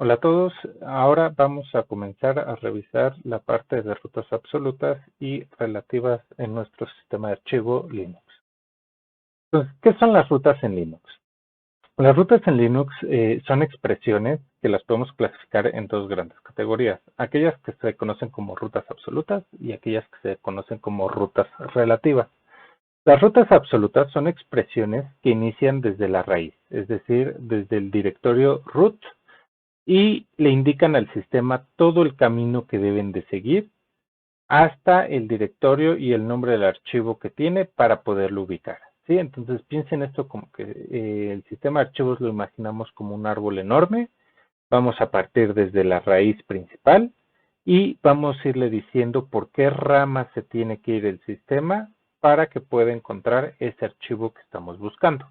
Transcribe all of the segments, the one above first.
Hola a todos, ahora vamos a comenzar a revisar la parte de rutas absolutas y relativas en nuestro sistema de archivo Linux. Entonces, ¿qué son las rutas en Linux? Las rutas en Linux son expresiones que las podemos clasificar en dos grandes categorías, aquellas que se conocen como rutas absolutas y aquellas que se conocen como rutas relativas. Las rutas absolutas son expresiones que inician desde la raíz, es decir, desde el directorio root y le indican al sistema todo el camino que deben de seguir hasta el directorio y el nombre del archivo que tiene para poderlo ubicar. ¿Sí? Entonces piensen esto como que el sistema de archivos lo imaginamos como un árbol enorme. Vamos a partir desde la raíz principal y vamos a irle diciendo por qué rama se tiene que ir el sistema para que pueda encontrar ese archivo que estamos buscando.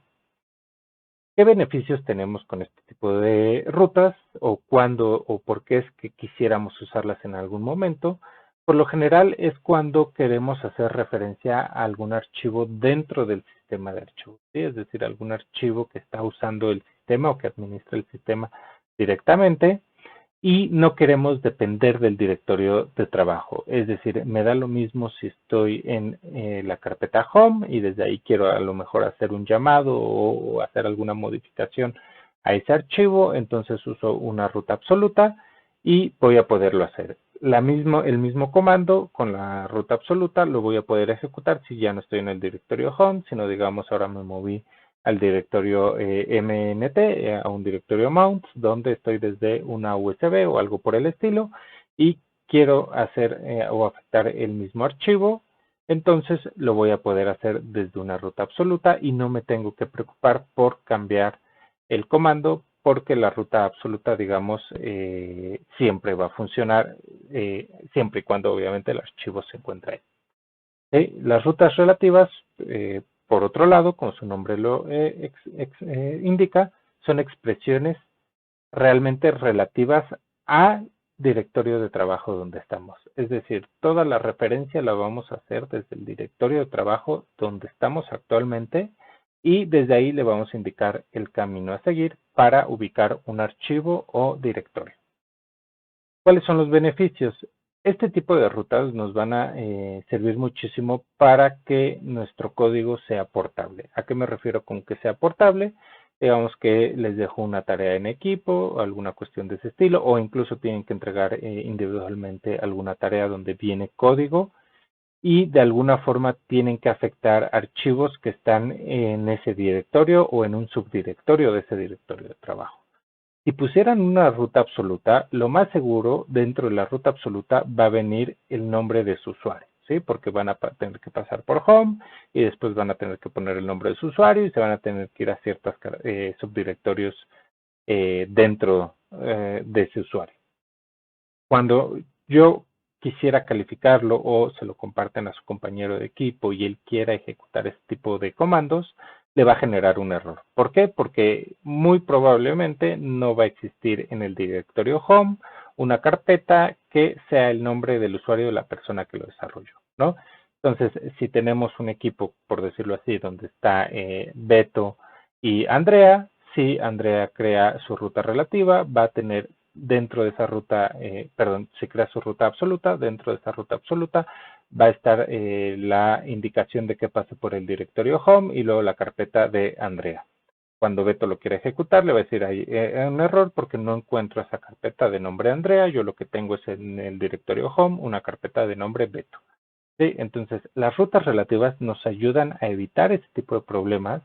¿Qué beneficios tenemos con este tipo de rutas o cuándo o por qué es que quisiéramos usarlas en algún momento? Por lo general es cuando queremos hacer referencia a algún archivo dentro del sistema de archivos, ¿sí? Es decir, algún archivo que está usando el sistema o que administra el sistema directamente y no queremos depender del directorio de trabajo. Es decir, me da lo mismo si estoy en la carpeta Home y desde ahí quiero a lo mejor hacer un llamado o hacer alguna modificación a ese archivo, entonces uso una ruta absoluta y voy a poderlo hacer. El mismo comando con la ruta absoluta lo voy a poder ejecutar si ya no estoy en el directorio Home, sino digamos ahora me moví al directorio MNT, a un directorio mount, donde estoy desde una USB o algo por el estilo, y quiero hacer o afectar el mismo archivo, entonces lo voy a poder hacer desde una ruta absoluta y no me tengo que preocupar por cambiar el comando porque la ruta absoluta, digamos, siempre va a funcionar, siempre y cuando obviamente el archivo se encuentre ahí. Las rutas relativas, por otro lado, como su nombre lo indica, son expresiones realmente relativas al directorio de trabajo donde estamos. Es decir, toda la referencia la vamos a hacer desde el directorio de trabajo donde estamos actualmente y desde ahí le vamos a indicar el camino a seguir para ubicar un archivo o directorio. ¿Cuáles son los beneficios? Este tipo de rutas nos van a servir muchísimo para que nuestro código sea portable. ¿A qué me refiero con que sea portable? Digamos que les dejo una tarea en equipo, alguna cuestión de ese estilo, o incluso tienen que entregar individualmente alguna tarea donde viene código y de alguna forma tienen que afectar archivos que están en ese directorio o en un subdirectorio de ese directorio de trabajo. Si pusieran una ruta absoluta, lo más seguro dentro de la ruta absoluta va a venir el nombre de su usuario, ¿sí? Porque van a tener que pasar por home y después van a tener que poner el nombre de su usuario y se van a tener que ir a ciertos subdirectorios dentro de ese usuario. Cuando yo quisiera calificarlo o se lo comparten a su compañero de equipo y él quiera ejecutar este tipo de comandos, le va a generar un error. ¿Por qué? Porque muy probablemente no va a existir en el directorio home una carpeta que sea el nombre del usuario de la persona que lo desarrolló, ¿no? Entonces, si tenemos un equipo, por decirlo así, donde está Beto y Andrea, si Andrea crea su ruta relativa, va a tener dentro de esa ruta, si crea su ruta absoluta, dentro de esa ruta absoluta va a estar la indicación de que pase por el directorio home y luego la carpeta de Andrea. Cuando Beto lo quiere ejecutar, le va a decir ahí un error porque no encuentro esa carpeta de nombre Andrea, yo lo que tengo es en el directorio home una carpeta de nombre Beto. ¿Sí? Entonces, las rutas relativas nos ayudan a evitar ese tipo de problemas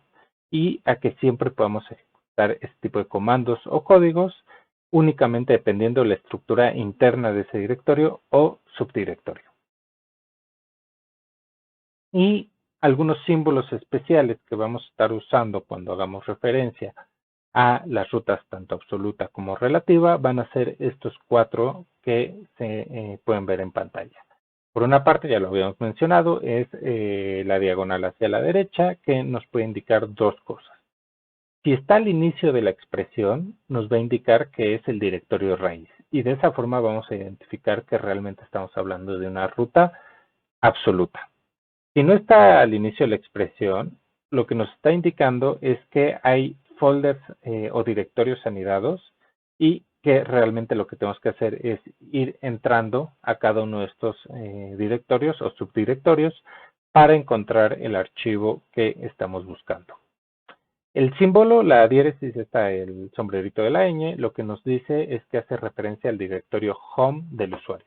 y a que siempre podamos ejecutar este tipo de comandos o códigos únicamente dependiendo de la estructura interna de ese directorio o subdirectorio. Y algunos símbolos especiales que vamos a estar usando cuando hagamos referencia a las rutas tanto absoluta como relativa van a ser estos cuatro que se pueden ver en pantalla. Por una parte, ya lo habíamos mencionado, es la diagonal hacia la derecha que nos puede indicar dos cosas. Si está al inicio de la expresión, nos va a indicar que es el directorio raíz y de esa forma vamos a identificar que realmente estamos hablando de una ruta absoluta. Si no está al inicio de la expresión, lo que nos está indicando es que hay folders o directorios anidados y que realmente lo que tenemos que hacer es ir entrando a cada uno de estos directorios o subdirectorios para encontrar el archivo que estamos buscando. El símbolo, la diéresis, está el sombrerito de la ñ, lo que nos dice es que hace referencia al directorio home del usuario.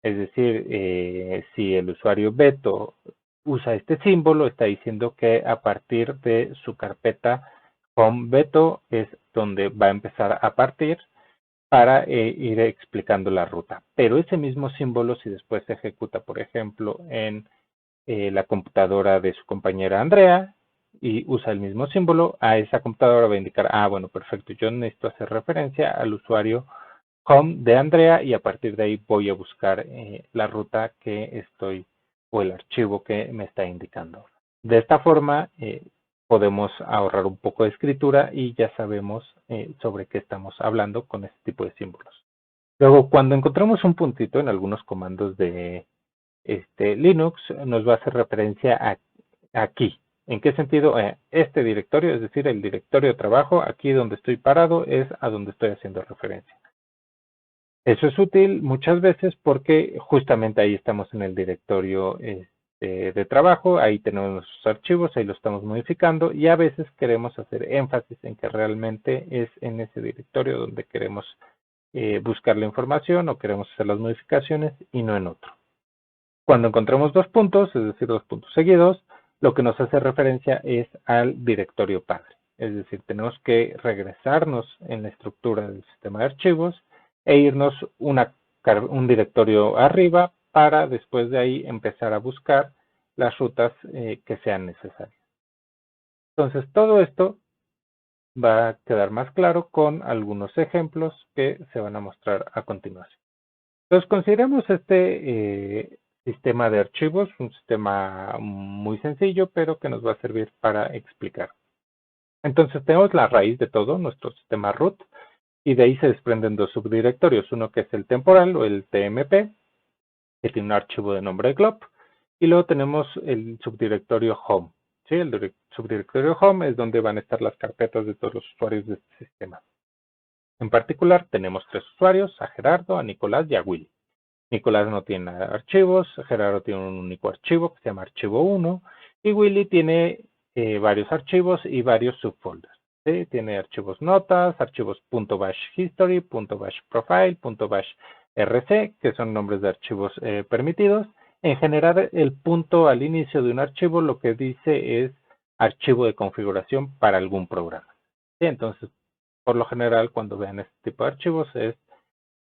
Es decir, si el usuario Beto usa este símbolo, está diciendo que a partir de su carpeta home Beto es donde va a empezar a partir para ir explicando la ruta. Pero ese mismo símbolo, si después se ejecuta, por ejemplo, en la computadora de su compañera Andrea y usa el mismo símbolo, a esa computadora va a indicar, bueno, perfecto, yo necesito hacer referencia al usuario home de Andrea y a partir de ahí voy a buscar la ruta que estoy o el archivo que me está indicando. De esta forma podemos ahorrar un poco de escritura y ya sabemos sobre qué estamos hablando con este tipo de símbolos. Luego, cuando encontramos un puntito en algunos comandos de Linux, nos va a hacer referencia a aquí. ¿En qué sentido? Este directorio, es decir, el directorio de trabajo, aquí donde estoy parado, es a donde estoy haciendo referencia. Eso es útil muchas veces porque justamente ahí estamos en el directorio de trabajo, ahí tenemos nuestros archivos, ahí lo estamos modificando y a veces queremos hacer énfasis en que realmente es en ese directorio donde queremos buscar la información o queremos hacer las modificaciones y no en otro. Cuando encontramos dos puntos, es decir, dos puntos seguidos, lo que nos hace referencia es al directorio padre. Es decir, tenemos que regresarnos en la estructura del sistema de archivos e irnos un directorio arriba para después de ahí empezar a buscar las rutas que sean necesarias. Entonces, todo esto va a quedar más claro con algunos ejemplos que se van a mostrar a continuación. Entonces, consideremos este sistema de archivos, un sistema muy sencillo, pero que nos va a servir para explicar. Entonces, tenemos la raíz de todo, nuestro sistema root, y de ahí se desprenden dos subdirectorios, uno que es el temporal o el TMP, que tiene un archivo de nombre glob, y luego tenemos el subdirectorio home. ¿Sí? El subdirectorio home es donde van a estar las carpetas de todos los usuarios de este sistema. En particular, tenemos tres usuarios, a Gerardo, a Nicolás y a Willy. Nicolás no tiene archivos, Gerardo tiene un único archivo que se llama archivo 1 y Willy tiene varios archivos y varios subfolders. ¿Sí? Tiene archivos notas, archivos .bash history, .bash profile, .bash rc, que son nombres de archivos permitidos. En general, el punto al inicio de un archivo lo que dice es archivo de configuración para algún programa. ¿Sí? Entonces, por lo general, cuando vean este tipo de archivos,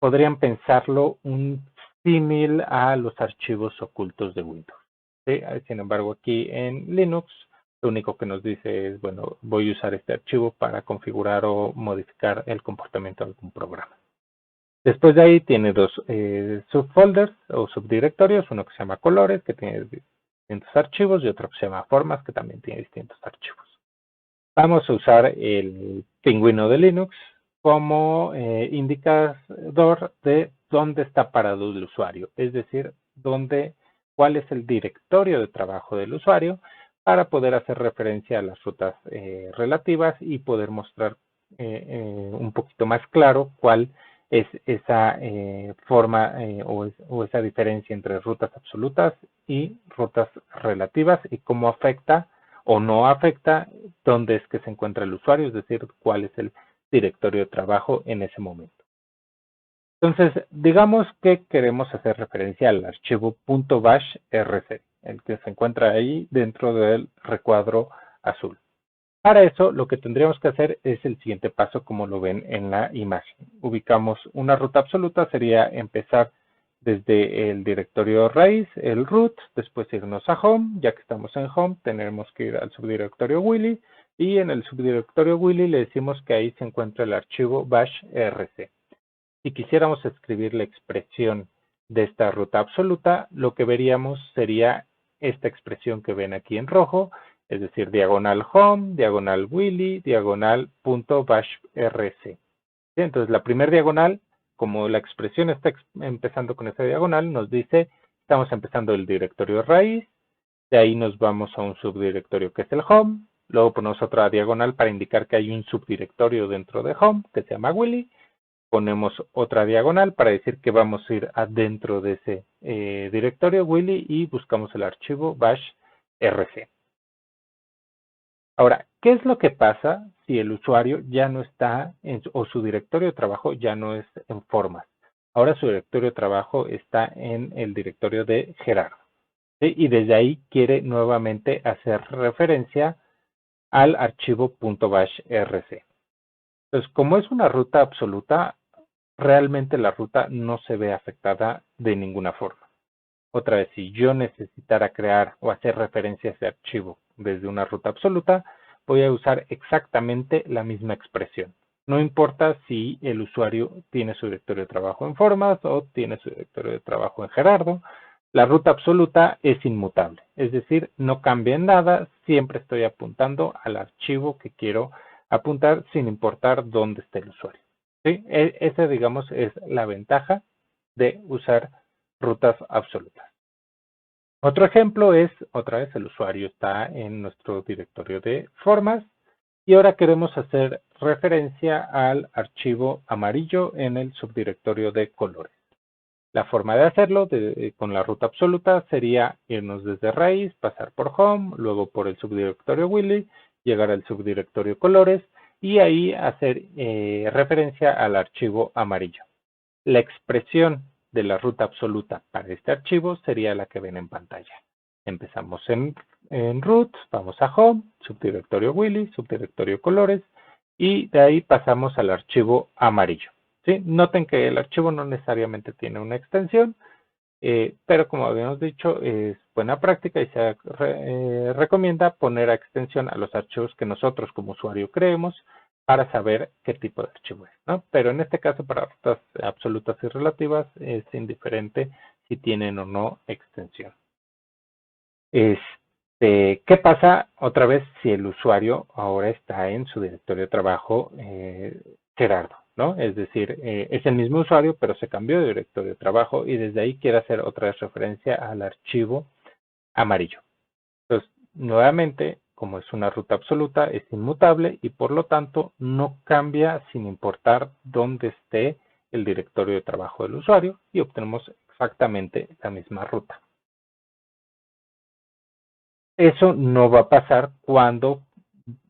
podrían pensarlo un símil a los archivos ocultos de Windows. ¿Sí? Sin embargo, aquí en Linux, lo único que nos dice es, bueno, voy a usar este archivo para configurar o modificar el comportamiento de algún programa. Después de ahí tiene dos subfolders o subdirectorios, uno que se llama colores, que tiene distintos archivos, y otro que se llama formas, que también tiene distintos archivos. Vamos a usar el pingüino de Linux como indicador de dónde está parado el usuario, es decir, cuál es el directorio de trabajo del usuario para poder hacer referencia a las rutas relativas y poder mostrar un poquito más claro cuál es esa forma o esa diferencia entre rutas absolutas y rutas relativas y cómo afecta o no afecta dónde es que se encuentra el usuario, es decir, cuál es el directorio de trabajo en ese momento. Entonces, digamos que queremos hacer referencia al archivo .bash rc, el que se encuentra ahí dentro del recuadro azul. Para eso, lo que tendríamos que hacer es el siguiente paso, como lo ven en la imagen. Ubicamos una ruta absoluta, sería empezar desde el directorio raíz, el root, después irnos a home. Ya que estamos en home, tenemos que ir al subdirectorio Willy, y en el subdirectorio Willy le decimos que ahí se encuentra el archivo bash rc. Si quisiéramos escribir la expresión de esta ruta absoluta, lo que veríamos sería esta expresión que ven aquí en rojo, es decir, diagonal home, diagonal Willy, diagonal .bash rc. ¿Sí? Entonces, la primera diagonal, como la expresión está empezando con esa diagonal, nos dice, estamos empezando el directorio raíz, de ahí nos vamos a un subdirectorio que es el home, luego ponemos otra diagonal para indicar que hay un subdirectorio dentro de home que se llama Willy, ponemos otra diagonal para decir que vamos a ir adentro de ese directorio Willy y buscamos el archivo bash rc. Ahora, ¿qué es lo que pasa si el usuario ya no está o su directorio de trabajo ya no es en formas? Ahora su directorio de trabajo está en el directorio de Gerardo, ¿sí? Y desde ahí quiere nuevamente hacer referencia al archivo .bash rc. Entonces, como es una ruta absoluta, realmente la ruta no se ve afectada de ninguna forma. Otra vez, si yo necesitara crear o hacer referencia a ese archivo desde una ruta absoluta, voy a usar exactamente la misma expresión. No importa si el usuario tiene su directorio de trabajo en formas o tiene su directorio de trabajo en Gerardo. La ruta absoluta es inmutable, es decir, no cambia en nada, siempre estoy apuntando al archivo que quiero apuntar sin importar dónde esté el usuario. ¿Sí? Esa, digamos, es la ventaja de usar rutas absolutas. Otro ejemplo es, otra vez, el usuario está en nuestro directorio de formas y ahora queremos hacer referencia al archivo amarillo en el subdirectorio de colores. La forma de hacerlo con la ruta absoluta sería irnos desde raíz, pasar por home, luego por el subdirectorio Willy, llegar al subdirectorio colores y ahí hacer referencia al archivo amarillo. La expresión de la ruta absoluta para este archivo sería la que ven en pantalla. Empezamos en root, vamos a home, subdirectorio Willy, subdirectorio colores y de ahí pasamos al archivo amarillo. ¿Sí? Noten que el archivo no necesariamente tiene una extensión, pero como habíamos dicho, es buena práctica y se recomienda poner a extensión a los archivos que nosotros como usuario creemos para saber qué tipo de archivo es, ¿no? Pero en este caso, para rutas absolutas y relativas, es indiferente si tienen o no extensión. ¿Qué pasa otra vez si el usuario ahora está en su directorio de trabajo Gerardo, ¿no? Es decir, es el mismo usuario, pero se cambió de directorio de trabajo y desde ahí quiere hacer otra vez referencia al archivo amarillo. Entonces, nuevamente, como es una ruta absoluta, es inmutable y por lo tanto no cambia sin importar dónde esté el directorio de trabajo del usuario y obtenemos exactamente la misma ruta. Eso no va a pasar cuando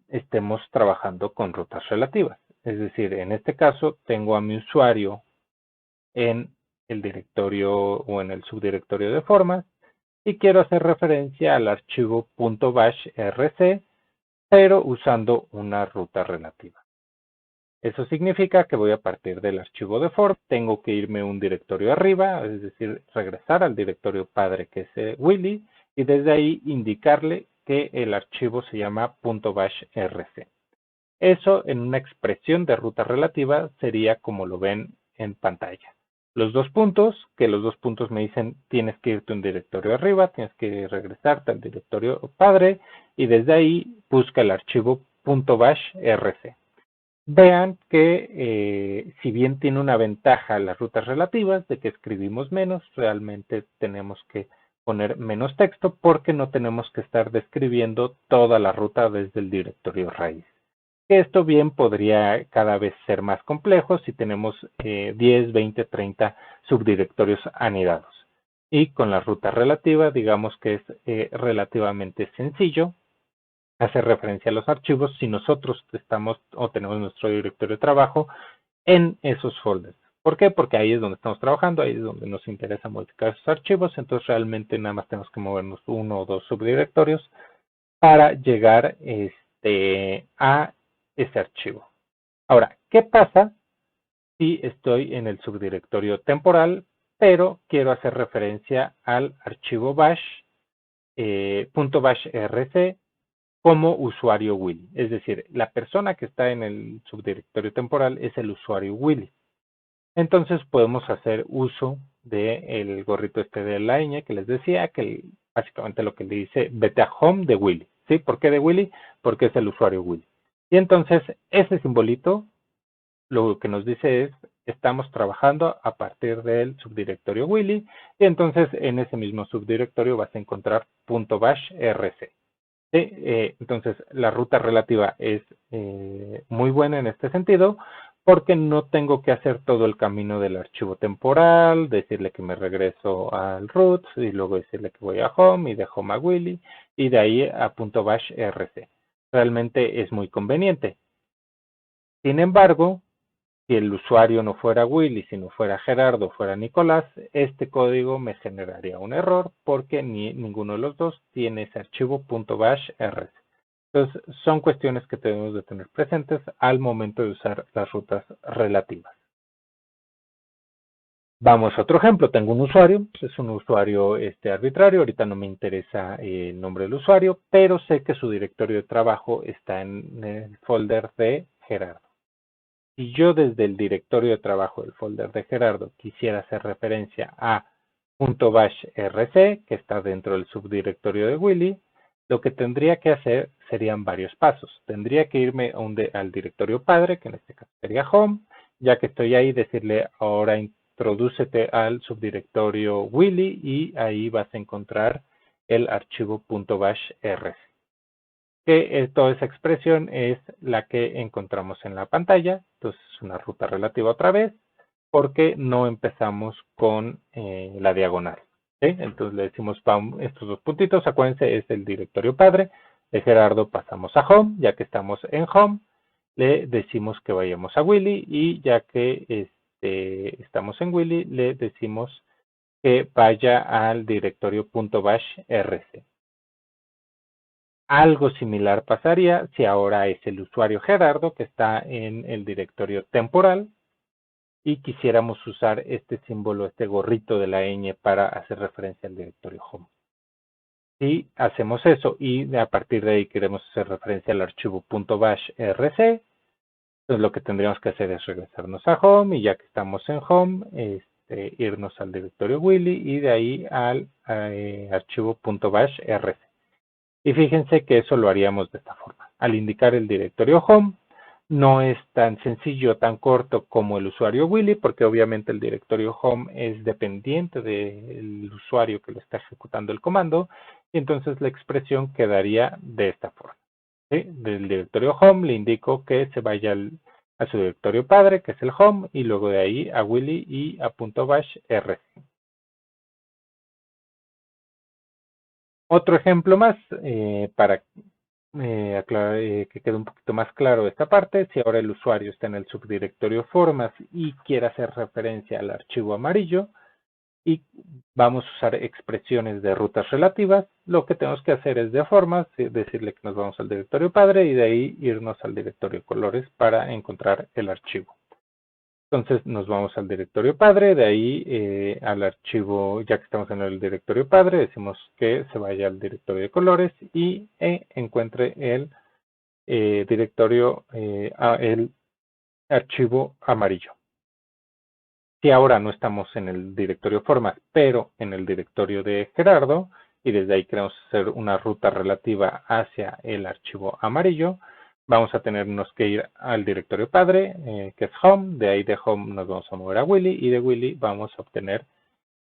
estemos trabajando con rutas relativas. Es decir, en este caso tengo a mi usuario en el directorio o en el subdirectorio de formas y quiero hacer referencia al archivo .bash rc, pero usando una ruta relativa. Eso significa que voy a partir del archivo de form, tengo que irme un directorio arriba, es decir, regresar al directorio padre que es Willy, y desde ahí indicarle que el archivo se llama .bash rc. Eso en una expresión de ruta relativa sería como lo ven en pantalla. Los dos puntos, que los dos puntos me dicen tienes que irte a un directorio arriba, tienes que regresarte al directorio padre y desde ahí busca el archivo .bash rc. Vean que si bien tiene una ventaja las rutas relativas de que escribimos menos, realmente tenemos que poner menos texto porque no tenemos que estar describiendo toda la ruta desde el directorio raíz. Esto bien podría cada vez ser más complejo si tenemos 10, 20, 30 subdirectorios anidados. Y con la ruta relativa, digamos que es relativamente sencillo hacer referencia a los archivos si nosotros estamos o tenemos nuestro directorio de trabajo en esos folders. ¿Por qué? Porque ahí es donde estamos trabajando, ahí es donde nos interesa modificar esos archivos, entonces realmente nada más tenemos que movernos uno o dos subdirectorios para llegar a ese archivo. Ahora, ¿qué pasa si estoy en el subdirectorio temporal, pero quiero hacer referencia al archivo bash, .bash rc como usuario Willy? Es decir, la persona que está en el subdirectorio temporal es el usuario Willy. Entonces podemos hacer uso del gorrito de la ñ que les decía, que básicamente lo que le dice vete a home de Willy. ¿Sí? ¿Por qué de Willy? Porque es el usuario Willy. Y entonces ese simbolito lo que nos dice es estamos trabajando a partir del subdirectorio Willy y entonces en ese mismo subdirectorio vas a encontrar .bash rc. Entonces la ruta relativa es muy buena en este sentido porque no tengo que hacer todo el camino del archivo temporal, decirle que me regreso al root y luego decirle que voy a home y de home a Willy y de ahí a .bash rc. Realmente es muy conveniente. Sin embargo, si el usuario no fuera Willy, sino fuera Gerardo, fuera Nicolás, este código me generaría un error porque ninguno de los dos tiene ese archivo .bash rc. Entonces, son cuestiones que debemos de tener presentes al momento de usar las rutas relativas. Vamos a otro ejemplo. Tengo un usuario, es un usuario arbitrario, ahorita no me interesa el nombre del usuario, pero sé que su directorio de trabajo está en el folder de Gerardo. Si yo desde el directorio de trabajo del folder de Gerardo quisiera hacer referencia a .bash rc, que está dentro del subdirectorio de Willy, lo que tendría que hacer serían varios pasos. Tendría que irme al directorio padre, que en este caso sería home, ya que estoy ahí, decirle ahora introdúcete al subdirectorio Willy y ahí vas a encontrar el archivo .bash rc. Que toda esa expresión es la que encontramos en la pantalla. Entonces es una ruta relativa otra vez, porque no empezamos con la diagonal. ¿Sí? Entonces le decimos estos dos puntitos, acuérdense, es el directorio padre. De Gerardo pasamos a home, ya que estamos en home, le decimos que vayamos a Willy y ya que estamos en Willy, le decimos que vaya al directorio .bash rc. Algo similar pasaría si ahora es el usuario Gerardo que está en el directorio temporal y quisiéramos usar este símbolo, este gorrito de la ñ para hacer referencia al directorio home. Si hacemos eso y a partir de ahí queremos hacer referencia al archivo .bash rc, entonces lo que tendríamos que hacer es regresarnos a home y ya que estamos en home, irnos al directorio Willy y de ahí al archivo .bash rc. Y fíjense que eso lo haríamos de esta forma. Al indicar el directorio home, no es tan sencillo, tan corto como el usuario Willy, porque obviamente el directorio home es dependiente del usuario que le está ejecutando el comando, y entonces la expresión quedaría de esta forma. ¿Sí? Del directorio home le indico que se vaya a su directorio padre, que es el home, y luego de ahí a Willy y a .bash rc. Otro ejemplo más para que quede un poquito más claro esta parte. Si ahora el usuario está en el subdirectorio formas y quiere hacer referencia al archivo amarillo y vamos a usar expresiones de rutas relativas, lo que tenemos que hacer es de formas, decirle que nos vamos al directorio padre y de ahí irnos al directorio colores para encontrar el archivo. Entonces nos vamos al directorio padre, de ahí al archivo, ya que estamos en el directorio padre, decimos que se vaya al directorio de colores y encuentre el directorio, el archivo amarillo. Si ahora no estamos en el directorio formas, pero en el directorio de Gerardo, y desde ahí queremos hacer una ruta relativa hacia el archivo amarillo, vamos a tenernos que ir al directorio padre, que es home, de ahí de home nos vamos a mover a Willy, y de Willy vamos a obtener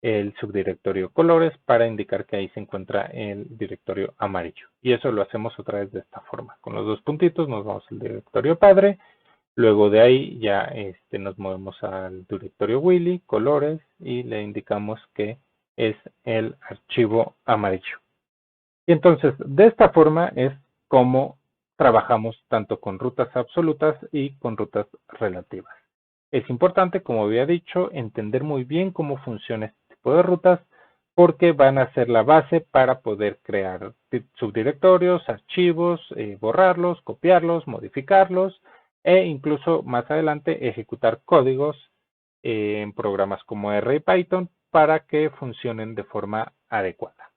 el subdirectorio colores para indicar que ahí se encuentra el directorio amarillo. Y eso lo hacemos otra vez de esta forma. Con los dos puntitos nos vamos al directorio padre, luego de ahí ya nos movemos al directorio Willy, colores, y le indicamos que es el archivo amarillo. Y entonces, de esta forma es como trabajamos tanto con rutas absolutas y con rutas relativas. Es importante, como había dicho, entender muy bien cómo funciona este tipo de rutas porque van a ser la base para poder crear subdirectorios, archivos, borrarlos, copiarlos, modificarlos e incluso más adelante ejecutar códigos en programas como R y Python para que funcionen de forma adecuada.